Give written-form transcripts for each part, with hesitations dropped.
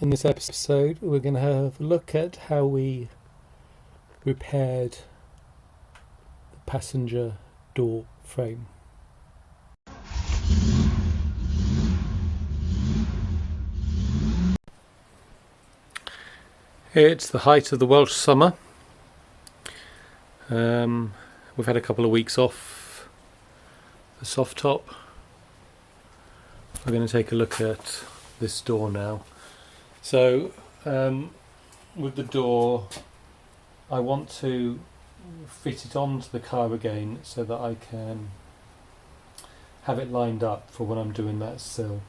In this episode, we're going to have a look at how we repaired the passenger door frame. It's the height of the Welsh summer. We've had a couple of weeks off the soft top. We're going to take a look at this door now. So with the door, I want to fit it onto the car again so that I can have it lined up for when I'm doing that sill.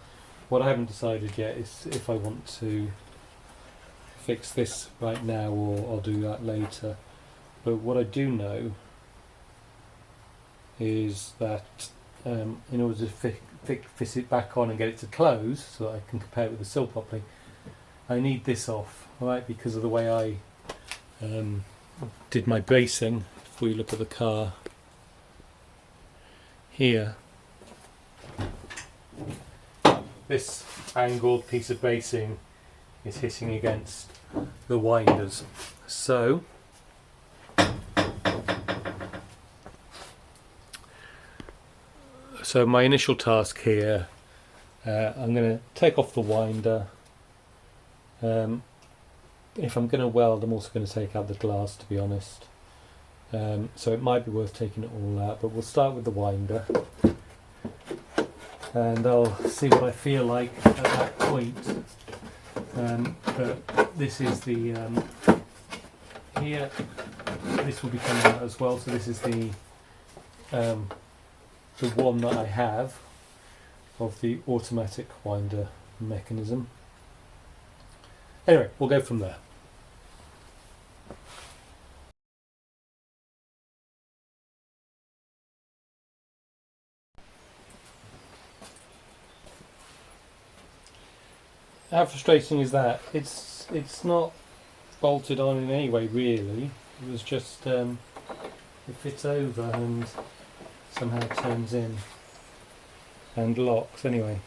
What I haven't decided yet is if I want to fix this right now or I'll do that later. But what I do know is that in order to fit it back on and get it to close so that I can compare it with the sill properly, I need this off, right? Because of the way I did my bracing. If we look at the car here, this angled piece of bracing is hitting against the winders. So my initial task here, I'm going to take off the winder. If I'm going to weld, I'm also going to take out the glass, to be honest. So it might be worth taking it all out, but we'll start with the winder. And I'll see what I feel like at that point. But this is the here. This will be coming out as well. So this is the one that I have of the automatic winder mechanism. Anyway, we'll go from there. How frustrating is that? It's not bolted on in any way really. It was just it fits over and somehow turns in and locks anyway.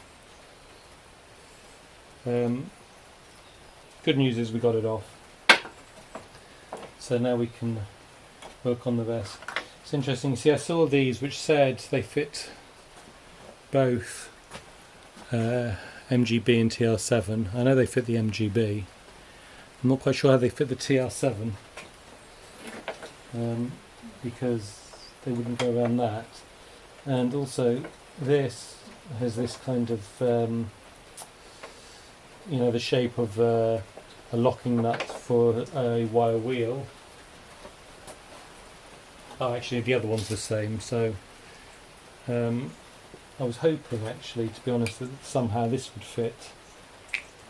Good news is we got it off, so now we can work on the rest. It's interesting, you see I saw these which said they fit both MGB and TR7. I know they fit the MGB. I'm not quite sure how they fit the TR7 because they wouldn't go around that. And also this has this kind of the shape of a locking nut for a wire wheel. Oh, actually the other one's the same, so I was hoping actually, to be honest, that somehow this would fit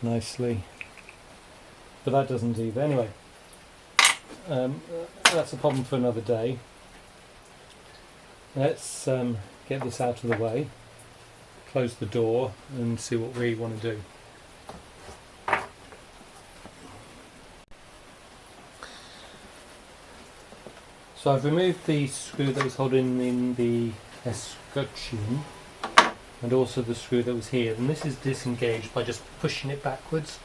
nicely, but that doesn't either. Anyway, that's a problem for another day. Let's get this out of the way, close the door and see what we want to do. So I've removed the screw that was holding in the escutcheon and also the screw that was here, and this is disengaged by just pushing it backwards.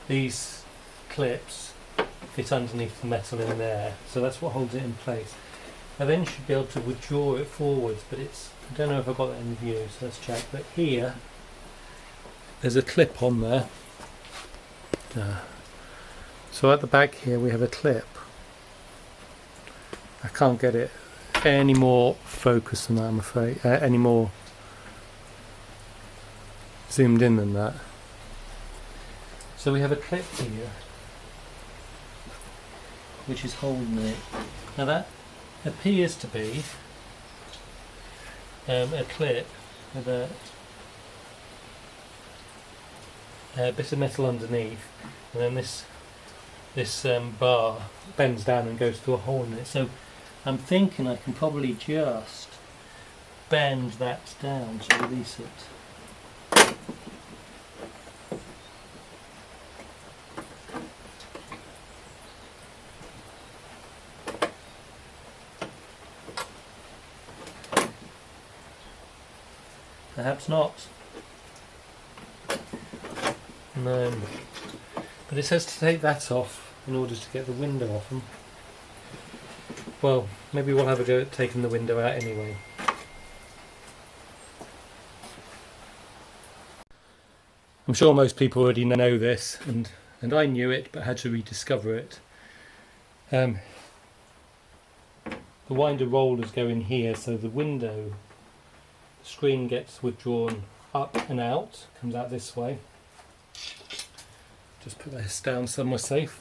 These clips fit underneath the metal in there, so that's what holds it in place. I then should be able to withdraw it forwards, but I don't know if I've got that in view, so let's check. But here there's a clip on there. So at the back here we have a clip. I can't get it any more focused than that, I'm afraid. Any more zoomed in than that. So we have a clip here which is holding it. Now that appears to be a clip with a bit of metal underneath, and then this bar bends down and goes through a hole in it. So I'm thinking I can probably just bend that down to release it. Perhaps not. No, but it says to take that off in order to get the window off them. Well, maybe we'll have a go at taking the window out anyway. I'm sure most people already know this, and I knew it but had to rediscover it. The winder rollers go in here, so the window screen gets withdrawn up and out, comes out this way. Just put this down somewhere safe.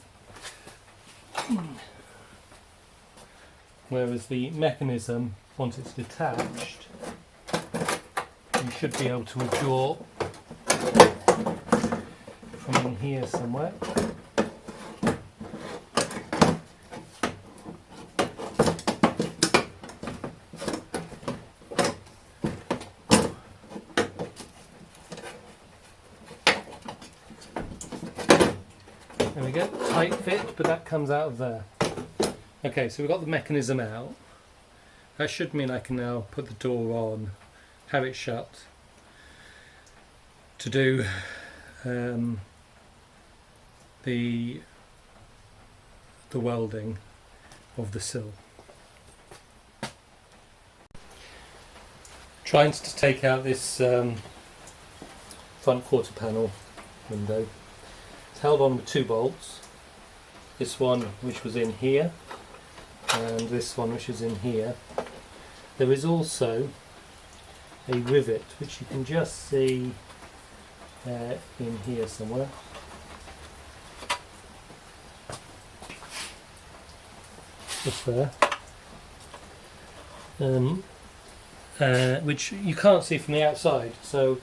Whereas the mechanism, once it's detached, you should be able to withdraw from in here somewhere. There we go, tight fit, but that comes out of there. Okay, so we've got the mechanism out. That should mean I can now put the door on, have it shut, to do the welding of the sill. Trying to take out this front quarter panel window. It's held on with 2 bolts. This one which was in here and this one which is in here. There is also a rivet which you can just see in here somewhere. Just there. Which you can't see from the outside, so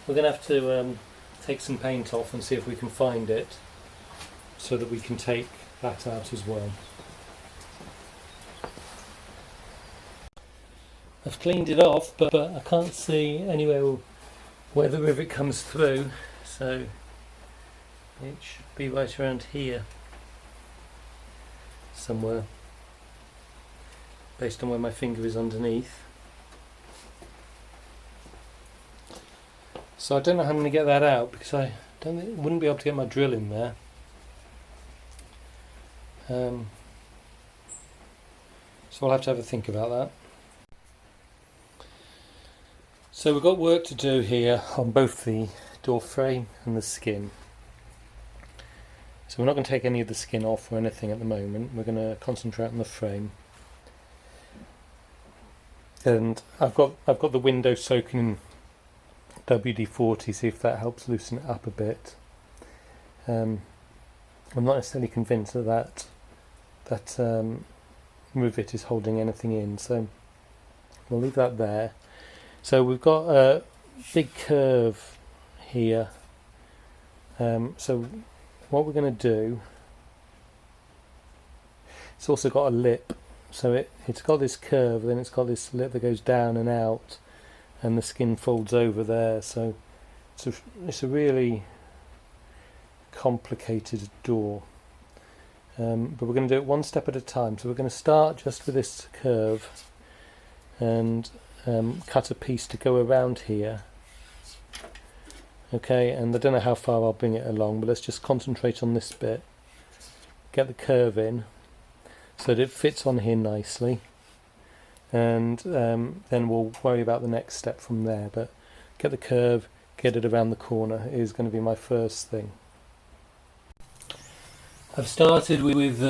we're going to have to take some paint off and see if we can find it so that we can take that out as well. I've cleaned it off, but I can't see anywhere where the rivet comes through, so it should be right around here somewhere, based on where my finger is underneath. So I don't know how I'm going to get that out, because I wouldn't be able to get my drill in there. So I'll have to have a think about that. So we've got work to do here on both the door frame and the skin. So we're not going to take any of the skin off or anything at the moment. We're going to concentrate on the frame. And I've got the window soaking in WD-40, see if that helps loosen it up a bit. I'm not necessarily convinced that rivet is holding anything in, so we'll leave that there. So we've got a big curve here. So what we're going to do, it's also got a lip, so it's got this curve, then it's got this lip that goes down and out, and the skin folds over there. So it's a really complicated door, but we're going to do it one step at a time. So we're going to start just with this curve and cut a piece to go around here. Okay, and I don't know how far I'll bring it along, but let's just concentrate on this bit, get the curve in so that it fits on here nicely, and then we'll worry about the next step from there. But get the curve, get it around the corner is going to be my first thing. I've started with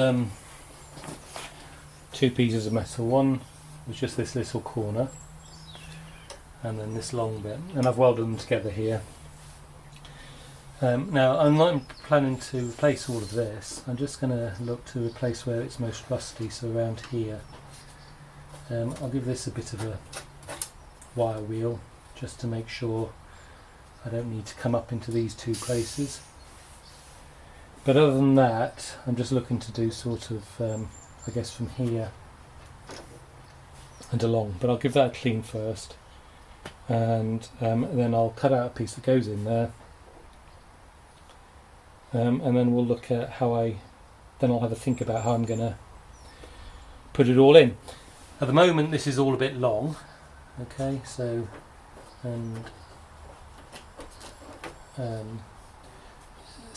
2 pieces of metal. One was just this little corner, and then this long bit, and I've welded them together here. Now I'm not planning to replace all of this. I'm just going to look to replace where it's most rusty, so around here. I'll give this a bit of a wire wheel just to make sure I don't need to come up into these 2 places. But other than that, I'm just looking to do sort of, I guess from here and along, but I'll give that a clean first, and then I'll cut out a piece that goes in there, and then we'll look at then I'll have a think about how I'm going to put it all in. At the moment this is all a bit long, okay, so, and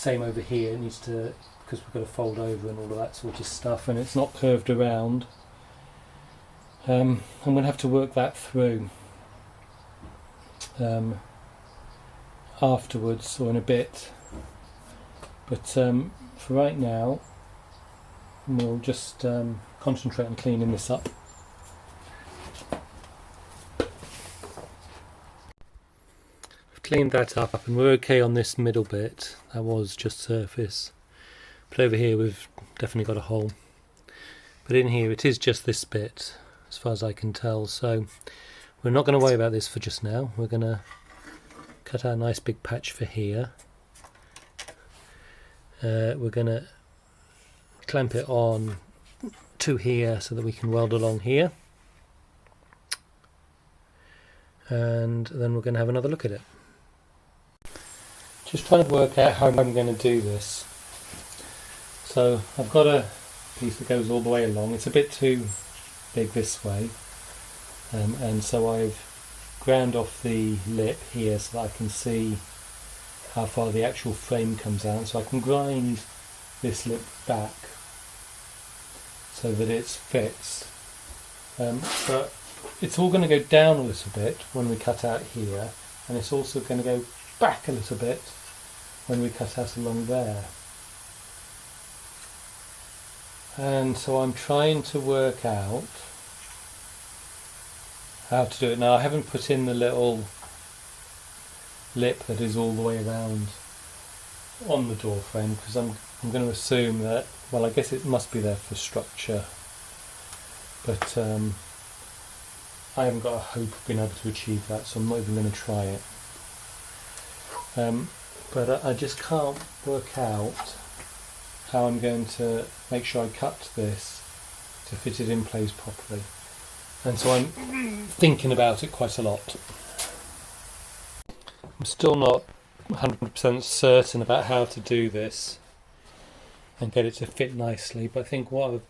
same over here, it needs to, because we've got to fold over and all of that sort of stuff, and it's not curved around. I'm going to have to work that through afterwards or in a bit, but for right now we'll just concentrate on cleaning this up. I've cleaned that up and we're okay on this middle bit. That was just surface, but over here we've definitely got a hole, but in here it is just this bit as far as I can tell, so we're not going to worry about this for just now. We're going to cut out a nice big patch for here. We're going to clamp it on to here so that we can weld along here, and then we're going to have another look at it. Just trying to work out how I'm going to do this. So I've got a piece that goes all the way along. It's a bit too big this way, and so I've ground off the lip here so that I can see how far the actual frame comes out, so I can grind this lip back so that it fits, but it's all going to go down a little bit when we cut out here, and it's also going to go back a little bit when we cut out along there. And so I'm trying to work out how to do it. Now I haven't put in the little lip that is all the way around on the door frame, because I'm going to assume that, well, I guess it must be there for structure, but I haven't got a hope of being able to achieve that, so I'm not even going to try it. But I just can't work out how I'm going to make sure I cut this to fit it in place properly, and so I'm thinking about it quite a lot. I'm still not 100% certain about how to do this and get it to fit nicely, but I think what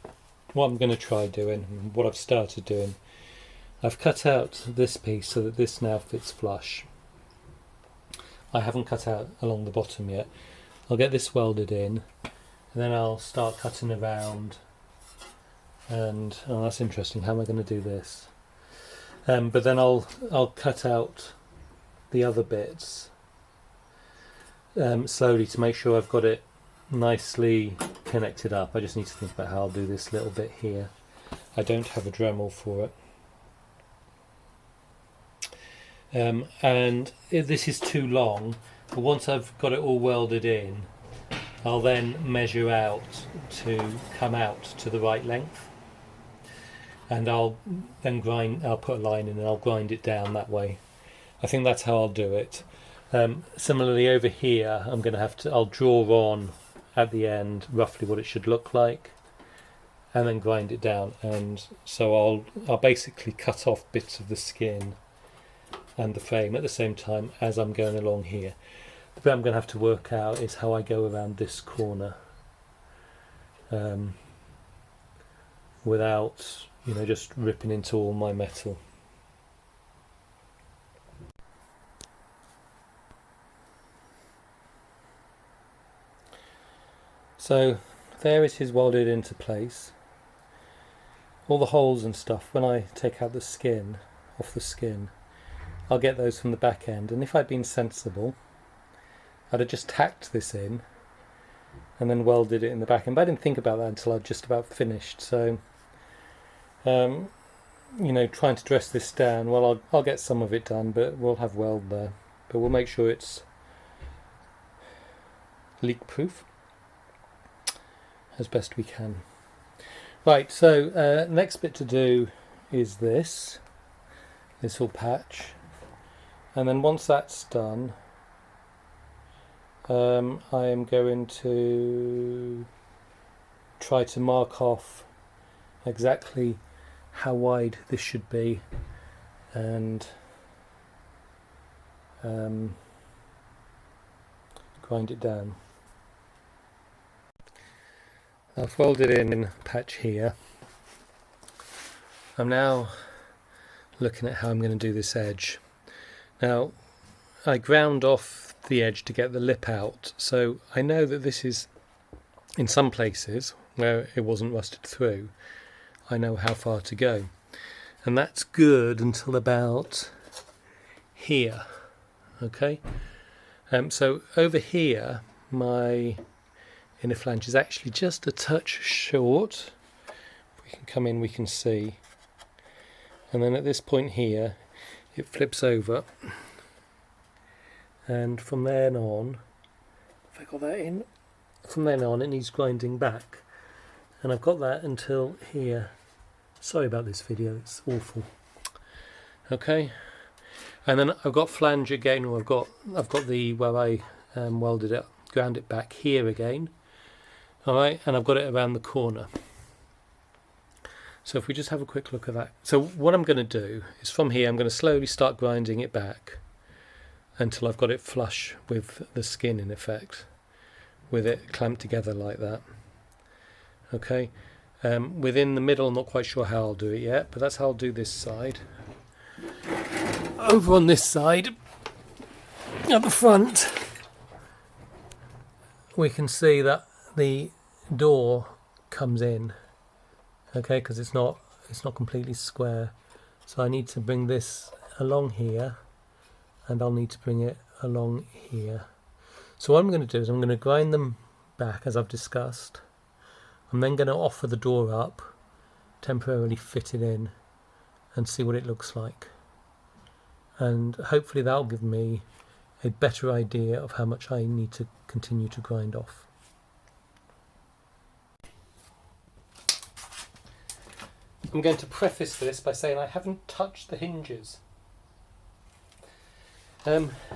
I'm going to try doing, and what I've started doing, I've cut out this piece so that this now fits flush. I haven't cut out along the bottom yet. I'll get this welded in, and then I'll start cutting around, and oh, that's interesting, how am I going to do this? But then I'll cut out the other bits slowly to make sure I've got it nicely connected up. I just need to think about how I'll do this little bit here. I don't have a Dremel for it, and this is too long, but once I've got it all welded in, I'll then measure out to come out to the right length, and I'll then I'll put a line in and I'll grind it down that way. I think that's how I'll do it. Similarly over here, I'll draw on at the end roughly what it should look like, and then grind it down, and so I'll basically cut off bits of the skin and the frame at the same time as I'm going along here. The bit I'm going to have to work out is how I go around this corner without, just ripping into all my metal. So there it is welded into place. All the holes and stuff, when I take out the skin, off the skin, I'll get those from the back end, and if I'd been sensible, I'd have just tacked this in and then welded it in the back end. But I didn't think about that until I'd just about finished. So, trying to dress this down, well, I'll get some of it done, but we'll have weld there. But we'll make sure it's leak proof as best we can. Right, so next bit to do is this little patch, and then once that's done, I am going to try to mark off exactly how wide this should be, and grind it down. I've welded in a patch here. I'm now looking at how I'm going to do this edge. Now, I ground off the edge to get the lip out. So I know that this is, in some places where it wasn't rusted through, I know how far to go. And that's good until about here. Okay, so over here my inner flange is actually just a touch short. If we can come in, we can see. And then at this point here it flips over, and from then on, if I got that in, from then on it needs grinding back, and I've got that until here. Sorry about this video, it's awful. Okay, and then I've got flange again, or I've got the where I welded it, ground it back here again. All right, and I've got it around the corner. So if we just have a quick look at that. So what I'm going to do is from here I'm going to slowly start grinding it back until I've got it flush with the skin, in effect, with it clamped together like that. Okay, within the middle, I'm not quite sure how I'll do it yet, but that's how I'll do this side. Over on this side, at the front, we can see that the door comes in, okay, because it's not completely square. So I need to bring this along here, and I'll need to bring it along here. So what I'm going to do is I'm going to grind them back as I've discussed. I'm then going to offer the door up, temporarily fit it in, and see what it looks like. And hopefully that'll give me a better idea of how much I need to continue to grind off. I'm going to preface this by saying I haven't touched the hinges.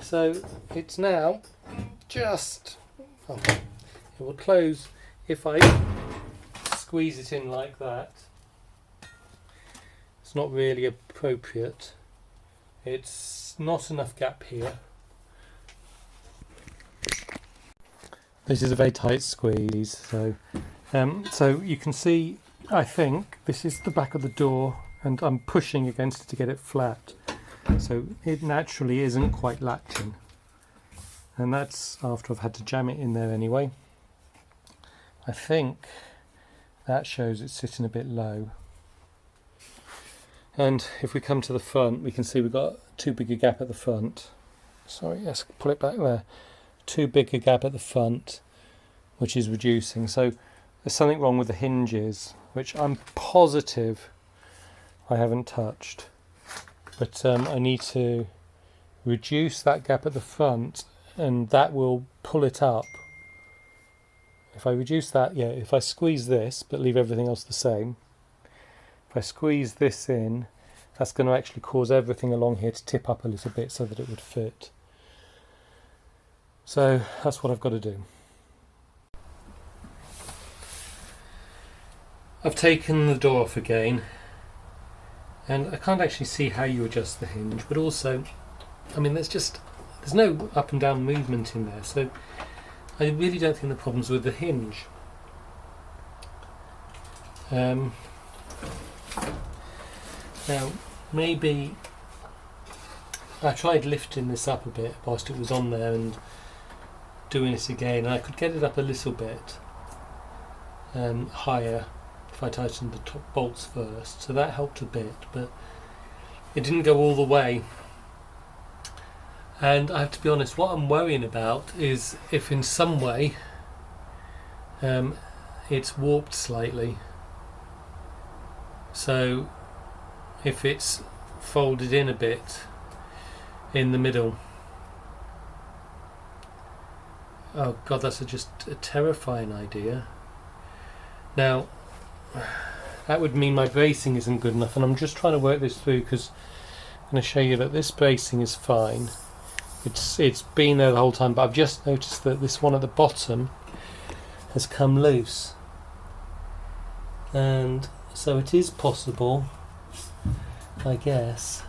So it's now just, it will close if I squeeze it in like that. It's not really appropriate. It's not enough gap here. This is a very tight squeeze, so you can see, I think this is the back of the door, and I'm pushing against it to get it flat, so it naturally isn't quite latching, and that's after I've had to jam it in there anyway. I think that shows it's sitting a bit low. And if we come to the front, we can see we've got too big a gap at the front. Sorry, let's pull it back there. Too big a gap at the front, which is reducing. So there's something wrong with the hinges, which I'm positive I haven't touched. But I need to reduce that gap at the front, and that will pull it up. If I reduce that, yeah, if I squeeze this but leave everything else the same, if I squeeze this in, that's going to actually cause everything along here to tip up a little bit so that it would fit. So that's what I've got to do. I've taken the door off again, and I can't actually see how you adjust the hinge, but also, I mean, there's no up and down movement in there, so I really don't think the problem's with the hinge. Now, maybe I tried lifting this up a bit whilst it was on there and doing it again, and I could get it up a little bit higher if I tightened the top bolts first, so that helped a bit, but it didn't go all the way. And I have to be honest, what I'm worrying about is if in some way it's warped slightly. So if it's folded in a bit in the middle. Oh god, that's just a terrifying idea. Now that would mean my bracing isn't good enough, and I'm just trying to work this through, because I'm going to show you that this bracing is fine. It's been there the whole time, but I've just noticed that this one at the bottom has come loose, and so it is possible, I guess,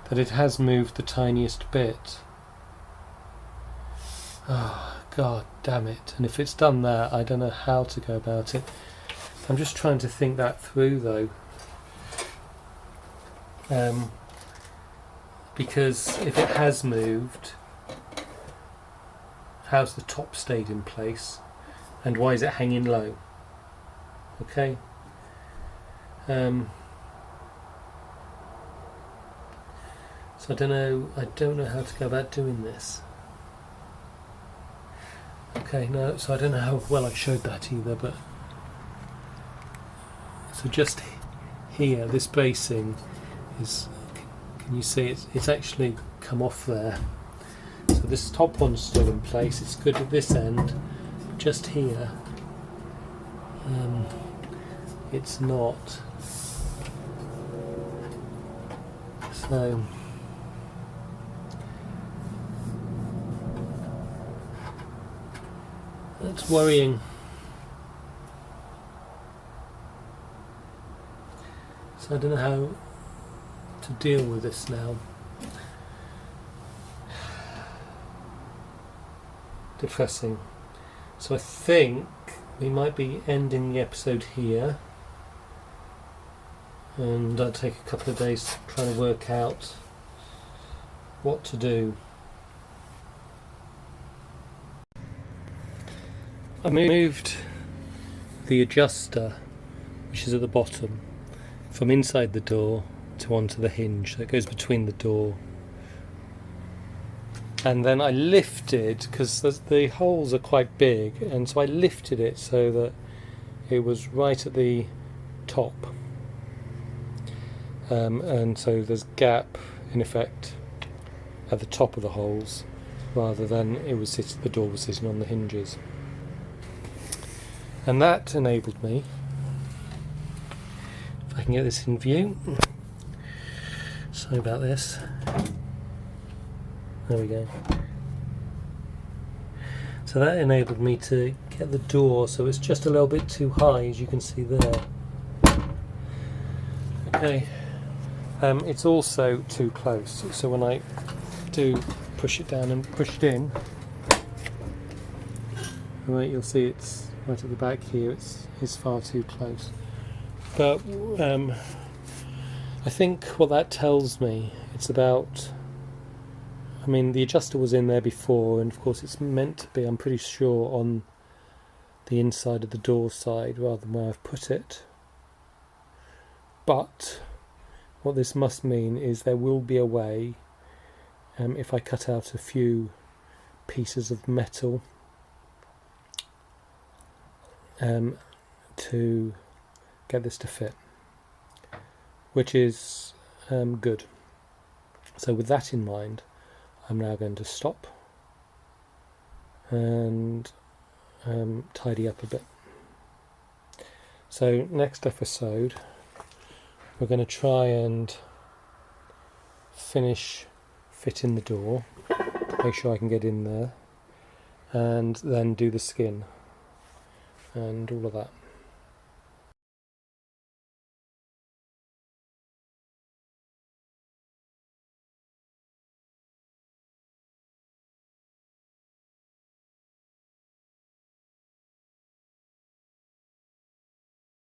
that it has moved the tiniest bit. Oh god damn it. And if it's done that, I don't know how to go about it. I'm just trying to think that through though. because if it has moved, how's the top stayed in place and why is it hanging low? Okay. So I don't know how to go about doing this. Okay, no, so I don't know how well I showed that either, but so just here, this basing is, can you see it's actually come off there. So this top one's still in place, it's good at this end, but just here it's not. So that's worrying. So I don't know how to deal with this now. Depressing. So I think we might be ending the episode here, and I'll take a couple of days trying to work out what to do. I moved the adjuster, which is at the bottom, from inside the door to onto the hinge, so it goes between the door. And then I lifted, because the holes are quite big, and so I lifted it so that it was right at the top. And so there's gap, in effect, at the top of the holes, rather than the door was sitting on the hinges. And that enabled me, if I can get this in view, sorry about this, there we go. So that enabled me to get the door so it's just a little bit too high, as you can see there. Okay, it's also too close, so when I do push it down and push it in, right, you'll see it's right at the back here, it's far too close. But I think what that tells me, it's about, I mean, the adjuster was in there before, and of course it's meant to be, I'm pretty sure, on the inside of the door side rather than where I've put it. But what this must mean is there will be a way, if I cut out a few pieces of metal, to get this to fit, which is good. So with that in mind, I'm now going to stop and tidy up a bit. So next episode we're going to try and finish fitting the door, make sure I can get in there, and then do the skin and all of that.